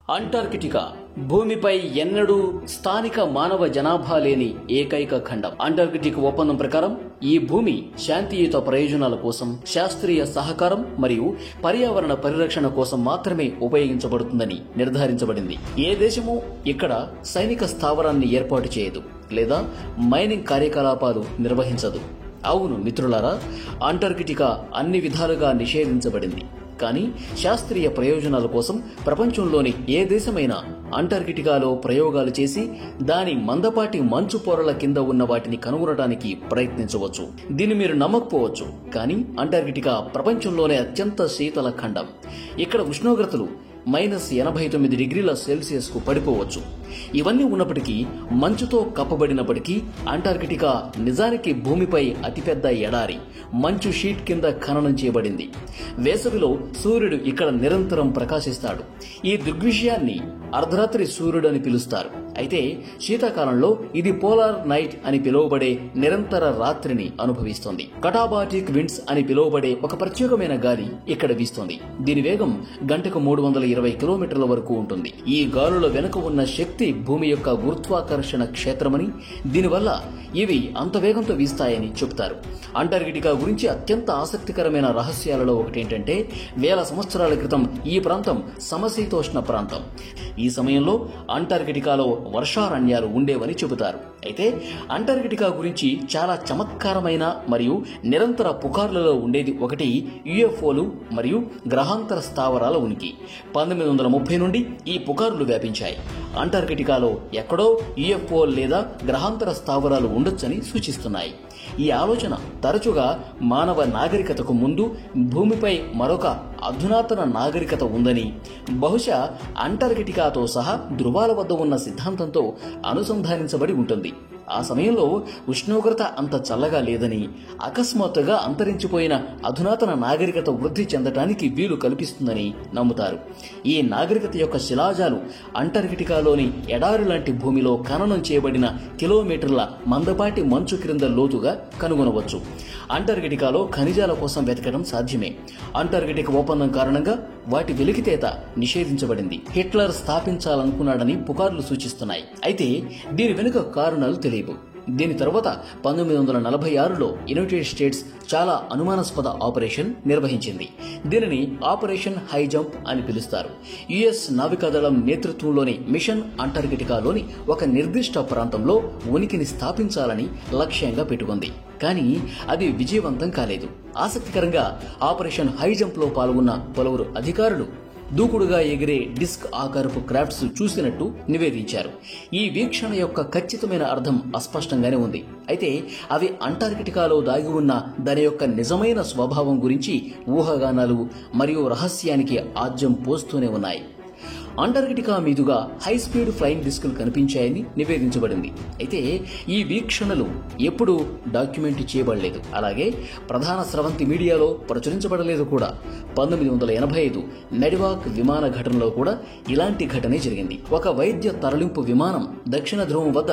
Antarctica భూమిపై ఎన్నడూ స్థానిక మానవ జనాభా లేని ఏకైక ఖండం. అంటార్కిటిక్ ఒప్పందం ప్రకారం ఈ భూమి శాంతియుత ప్రయోజనాల కోసం, శాస్త్రీయ సహకారం మరియు పర్యావరణ పరిరక్షణ కోసం మాత్రమే ఉపయోగించబడుతుందని నిర్ధారించబడింది. ఏ దేశమూ ఇక్కడ సైనిక స్థావరాన్ని ఏర్పాటు చేయదు లేదా మైనింగ్ కార్యకలాపాలు నిర్వహించదు. అవును మిత్రులారా, అంటార్కిటికా అన్ని విధాలుగా నిషేధించబడింది. కానీ శాస్త్రీయ ప్రయోజనాల కోసం ప్రపంచంలోని ఏ దేశమైనా అంటార్కిటికాలో ప్రయోగాలు చేసి దాని మందపాటి మంచు పొరల కింద ఉన్న వాటిని కనుగొనడానికి ప్రయత్నించవచ్చు. దీన్ని మీరు నమ్మకపోవచ్చు, కానీ అంటార్కిటికా ప్రపంచంలోనే అత్యంత శీతల ఖండం. ఇక్కడ ఉష్ణోగ్రతలు -89°C కు పడిపోవచ్చు. ఇవన్నీ ఉన్నప్పటికీ, మంచుతో కప్పబడినప్పటికీ అంటార్కిటికా నిజానికి భూమిపై అతిపెద్ద ఎడారి, మంచు షీట్ కింద ఖననం చేయబడింది. వేసవిలో సూర్యుడు ఇక్కడ నిరంతరం ప్రకాశిస్తాడు. ఈ దృగ్విషయాన్ని అర్ధరాత్రి సూర్యుడు అని పిలుస్తారు. అయితే శీతాకాలంలో ఇది పోలార్ నైట్ అని పిలువబడే నిరంతర రాత్రిని అనుభవిస్తోంది. కటాబాటిక్ విండ్స్ అని పిలువబడే ఒక ప్రత్యేకమైన గాలి ఇక్కడ వీస్తోంది. దీని వేగం గంటకు 320 కిలోమీటర్ల వరకు ఉంటుంది. ఈ గాలుల వెనుక ఉన్న శక్తి భూమి యొక్క గురుత్వాకర్షణ క్షేత్రమని, దీనివల్ల ఇవి అంత వేగంతో వీస్తాయని చెబుతారు. అంటార్కిటికా గురించి అత్యంత ఆసక్తికరమైన రహస్యాలలో ఒకటేంటంటే, వేల సంవత్సరాల క్రితం ఈ ప్రాంతం సమశీతోష్ణ ప్రాంతం. ఈ సమయంలో అంటార్కిటికాలో వర్షారణ్యాలు ఉండేవని చెబుతారు. అయితే అంటార్కిటికా గురించి చాలా చమత్కారమైన మరియు నిరంతర పుకార్లలో ఉండేది ఒకటి యుఎఫ్ఓలు మరియు గ్రహాంతర స్థావరాల ఉనికి. 1930 నుండి ఈ పుకార్లు వ్యాపించాయి. అంటార్కిటికాలో ఎక్కడో యుఎఫ్ఓ లేదా గ్రహాంతర స్థావరాలు ఉండొచ్చని సూచిస్తున్నాయి. ఈ ఆలోచన తరచుగా మానవ నాగరికతకు ముందు భూమిపై మరొక అధునాతన నాగరికత ఉందని, బహుశా అంటార్కిటికాతో సహా ధృవాల వద్ద ఉన్న సిద్ధాంతంతో అనుసంధానించబడి ఉంటుంది. ఆ సమయంలో ఉష్ణోగ్రత అంత చల్లగా లేదని, అకస్మాత్తుగా అంతరించిపోయిన అధునాతన నాగరికత వృద్ధి చెందటానికి వీలు కల్పిస్తుందని నమ్ముతారు. ఈ నాగరికత యొక్క శిలాజాలు అంటార్కిటికాలోని ఎడారి లాంటి భూమిలో ఖననం చేయబడిన కిలోమీటర్ల మందపాటి మంచు క్రింద లోతుగా కనుగొనవచ్చు. అంటార్కిటికాలో ఖనిజాల కోసం వెతకడం సాధ్యమే. అంటార్కిటిక్ ఒప్పందం కారణంగా వాటి వెలికితేత నిషేధించబడింది. హిట్లర్ స్థాపించాలనుకున్నాడని పుకార్లు సూచిస్తున్నాయి. అయితే దీని వెనుక కారణాలు తెలియవు. దీని తర్వాత 1946లో యునైటెడ్ స్టేట్స్ చాలా అనుమానాస్పద ఆపరేషన్ నిర్వహించింది. దీనిని ఆపరేషన్ హై జంప్ అని పిలుస్తారు. యుఎస్ నావికాదళం నేతృత్వంలోని మిషన్ అంటార్కిటికాలోని ఒక నిర్దిష్ట ప్రాంతంలో ఉనికిని స్థాపించాలని లక్ష్యంగా పెట్టుకుంది. కానీ అది విజయవంతం కాలేదు. ఆసక్తికరంగా ఆపరేషన్ హై జంప్ లో పాల్గొన్న పలువురు అధికారులు దూకుడుగా ఎగిరే డిస్క్ ఆకారపు క్రాఫ్ట్స్ చూసినట్టు నివేదించారు. ఈ వీక్షణ యొక్క ఖచ్చితమైన అర్థం అస్పష్టంగానే ఉంది. అయితే అవి అంటార్కిటికాలో దాగి ఉన్న దాని యొక్క నిజమైన స్వభావం గురించి ఊహాగానాలు మరియు రహస్యానికి ఆజ్యం పోస్తూనే ఉన్నాయి. అంటార్కిటికా మీదుగా హై స్పీడ్ ఫ్లయింగ్ డిస్కులు కనిపించాయని నివేదించబడింది. అయితే ఈ వీక్షణలు ఎప్పుడూ డాక్యుమెంట్ చేయబడలేదు. అలాగే ప్రధాన స్రవంతి మీడియాలో ప్రచురించబడలేదు కూడా. 1985 నెడివాక్ విమాన ఘటనలో కూడా ఇలాంటి ఘటనే జరిగింది. ఒక వైద్య తరలింపు విమానం దక్షిణ ధ్రువం వద్ద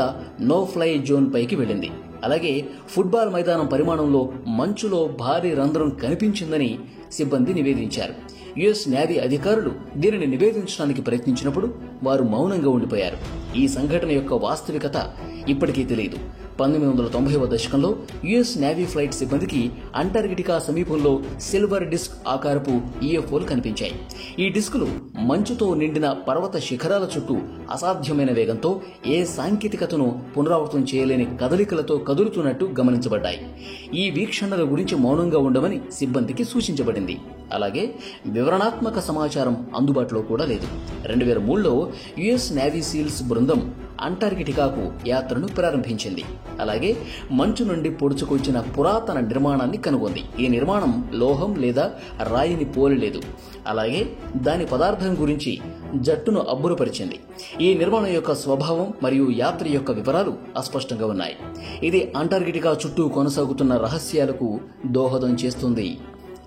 నో ఫ్లై జోన్ పైకి వెళ్ళింది. అలాగే ఫుట్బాల్ మైదానం పరిమాణంలో మంచులో భారీ రంధ్రం కనిపించిందని సిబ్బంది నివేదించారు. యుఎస్ నేవీ అధికారులు దీనిని నివేదించడానికి ప్రయత్నించినప్పుడు వారు మౌనంగా ఉండిపోయారు. ఈ సంఘటన యొక్క వాస్తవికత ఇప్పటికీ తెలియదు. 1990వ దశకంలో యుఎస్ నేవీ ఫ్లైట్ సిబ్బందికి అంటార్కిటికా సమీపంలో సిల్వర్ డిస్క్ ఆకారపు యుఎఫ్ఓలు కనిపించాయి. ఈ డిస్కులు మంచుతో నిండిన పర్వత శిఖరాల చుట్టూ అసాధ్యమైన వేగంతో, ఏ సాంకేతికతను పునరావృతం చేయలేని కదలికలతో కదులుతున్నట్టు గమనించబడ్డాయి. ఈ వీక్షణల గురించి మౌనంగా ఉండమని సిబ్బందికి సూచించబడింది. అలాగే వివరణాత్మక సమాచారం అందుబాటులో కూడా లేదు. 2003లో యుఎస్ నేవీ సీల్స్ బృందం అంటార్కిటికాకు యాత్రను ప్రారంభించింది. అలాగే మంచు నుండి పొడుచుకొచ్చిన పురాతన నిర్మాణాన్ని కనుగొంది. ఈ నిర్మాణం లోహం లేదా రాయిని పోలిలేదు. అలాగే దాని పదార్థం గురించి జట్టును అబ్బురపరిచింది. ఈ నిర్మాణం యొక్క స్వభావం మరియు యాత్ర యొక్క వివరాలు అస్పష్టంగా ఉన్నాయి. ఇది అంటార్కిటికా చుట్టూ కొనసాగుతున్న రహస్యాలకు దోహదం చేస్తుంది.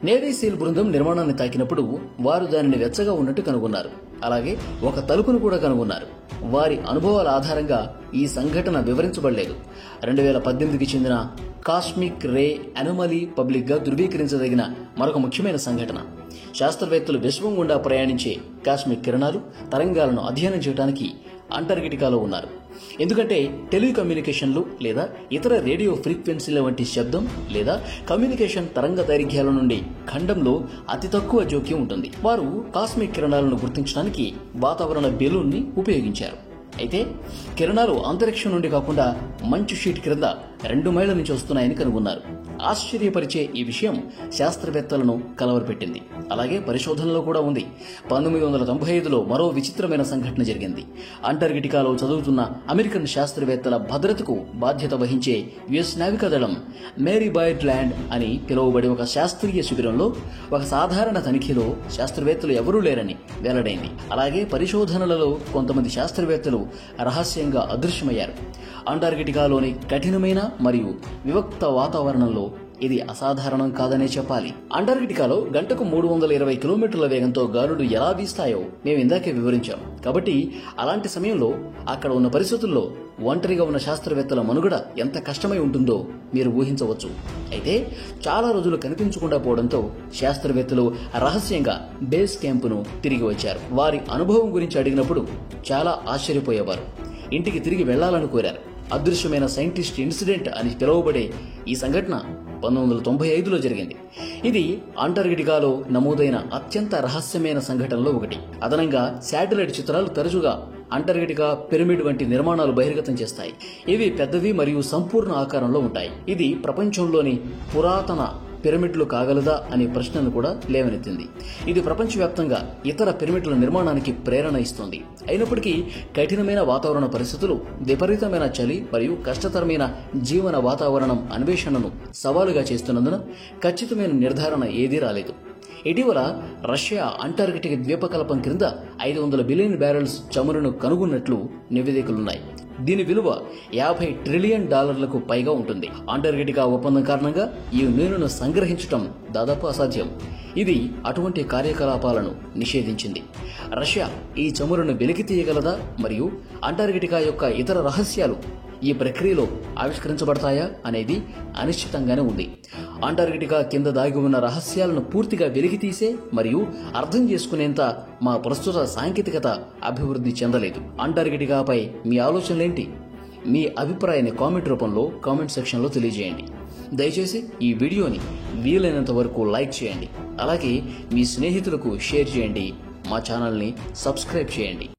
నేవీ సీల్ బృందం నిర్మాణాన్ని తాకినప్పుడు వారు దానిని వెచ్చగా ఉన్నట్టు కనుగొన్నారు. అలాగే ఒక తలుపును కూడా కనుగొన్నారు. వారి అనుభవాల ఆధారంగా ఈ సంఘటన వివరించబడలేదు. 2018కి చెందిన కాస్మిక్ రే అనామలీ పబ్లిక్ గా ధృవీకరించదగిన మరొక ముఖ్యమైన సంఘటన. శాస్త్రవేత్తలు విశ్వం గుండా ప్రయాణించే కాస్మిక్ కిరణాలు తరంగాలను అధ్యయనం చేయడానికి అంటార్కిటికాలో ఉన్నారు. ఎందుకంటే టెలికమ్యూనికేషన్లు లేదా ఇతర రేడియో ఫ్రీక్వెన్సీల వంటి శబ్దం లేదా కమ్యూనికేషన్ తరంగ దైర్ఘ్యాల నుండి ఖండంలో అతి తక్కువ జోక్యం ఉంటుంది. వారు కాస్మిక్ కిరణాలను గుర్తించడానికి వాతావరణ బెలూన్ని ఉపయోగించారు. అయితే కిరణాలు అంతరిక్షం నుండి కాకుండా మంచు షీట్ క్రింద 2 మైళ్ల నుంచి వస్తున్నాయని కనుగొన్నారు. ఆశ్చర్యపరిచే ఈ విషయం శాస్త్రవేత్తలను కలవరపెట్టింది. అలాగే పరిశోధనలో కూడా ఉంది. 1995లో మరో విచిత్రమైన సంఘటన జరిగింది. అంటార్కిటికాలో చదువుతున్న అమెరికన్ శాస్త్రవేత్తల భద్రతకు బాధ్యత వహించే యుఎస్ నావికాదళం మేరీ బాయిడ్ ల్యాండ్ అని పిలువబడే ఒక శాస్త్రీయ శిబిరంలో ఒక సాధారణ తనిఖీలో శాస్త్రవేత్తలు ఎవరూ లేరని వెల్లడైంది. అలాగే పరిశోధనలలో కొంతమంది శాస్త్రవేత్తలు రహస్యంగా అదృశ్యమయ్యారు. అంటార్కిటికాలోని కఠినమైన మరియు వివక్త వాతావరణంలో ఇది అసాధారణం కాదనే చెప్పాలి. అంటార్కిటికాలో గంటకు 320 కిలోమీటర్ల వేగంతో గాలులు ఎలా వీస్తాయో మేము ఇందాకే వివరించాం. కాబట్టి అలాంటి సమయంలో అక్కడ ఉన్న పరిస్థితుల్లో ఒంటరిగా ఉన్న శాస్త్రవేత్తల మనుగడ ఎంత కష్టమై ఉంటుందో మీరు ఊహించవచ్చు. అయితే చాలా రోజులు కనిపించకుండా పోవడంతో శాస్త్రవేత్తలు రహస్యంగా బేస్ క్యాంపును తిరిగి వచ్చారు. వారి అనుభవం గురించి అడిగినప్పుడు చాలా ఆశ్చర్యపోయేవారు. ఇంటికి తిరిగి వెళ్లాలని కోరారు. అదృశ్యమైన సైంటిస్ట్ ఇన్సిడెంట్ అని పిలువబడే ఈ సంఘటన 1995లో జరిగింది. ఇది అంటార్కిటికాలో నమోదైన అత్యంత రహస్యమైన సంఘటనలో ఒకటి. అదనంగా శాటిలైట్ చిత్రాలు తరచుగా అంటార్కిటికా పిరమిడ్ వంటి నిర్మాణాలు బహిర్గతం చేస్తాయి. ఇవి పెద్దవి మరియు సంపూర్ణ ఆకారంలో ఉంటాయి. ఇది ప్రపంచంలోని పురాతన పిరమిడ్లు కాగలదా అనే ప్రశ్నను కూడా లేవనెత్తింది. ఇది ప్రపంచవ్యాప్తంగా ఇతర పిరమిడ్ల నిర్మాణానికి ప్రేరణ ఇస్తుంది. అయినప్పటికీ కఠినమైన వాతావరణ పరిస్థితులు, విపరీతమైన చలి మరియు కష్టతరమైన జీవన వాతావరణం అన్వేషణను సవాలుగా చేస్తున్నందున ఖచ్చితమైన నిర్ధారణ ఏదీ రాలేదు. ఇటీవల రష్యా అంటార్కిటిక్ ద్వీపకల్పం క్రింద 500 బిలియన్ బ్యారెల్స్ చమురును కనుగొన్నట్లు నివేదికలున్నాయి. దీని విలువ $50 ట్రిలియన్ పైగా ఉంటుంది. అంటార్కిటికా ఒప్పందం కారణంగా ఈ నీరును సంగ్రహించడం దాదాపు అసాధ్యం. ఇది అటువంటి కార్యకలాపాలను నిషేధించింది. రష్యా ఈ చమురును వెలికి తీయగలదా మరియు అంటార్కిటికా యొక్క ఇతర రహస్యాలు ఈ ప్రక్రియలో ఆవిష్కరించబడతాయా అనేది అనిశ్చితంగానే ఉంది. అంటార్కిటికా కింద దాగి ఉన్న రహస్యాలను పూర్తిగా వెలికితీసే మరియు అర్థం చేసుకునేంత మా ప్రస్తుత సాంకేతికత అభివృద్ధి చెందలేదు. అంటార్కిటికాపై మీ ఆలోచనలేంటి? మీ అభిప్రాయాన్ని కామెంట్ రూపంలో కామెంట్ సెక్షన్లో తెలియజేయండి. దయచేసి ఈ వీడియోని వీలైనంత వరకు లైక్ చేయండి. అలాగే మీ స్నేహితులకు షేర్ చేయండి. మా ఛానల్ని సబ్స్క్రైబ్ చేయండి.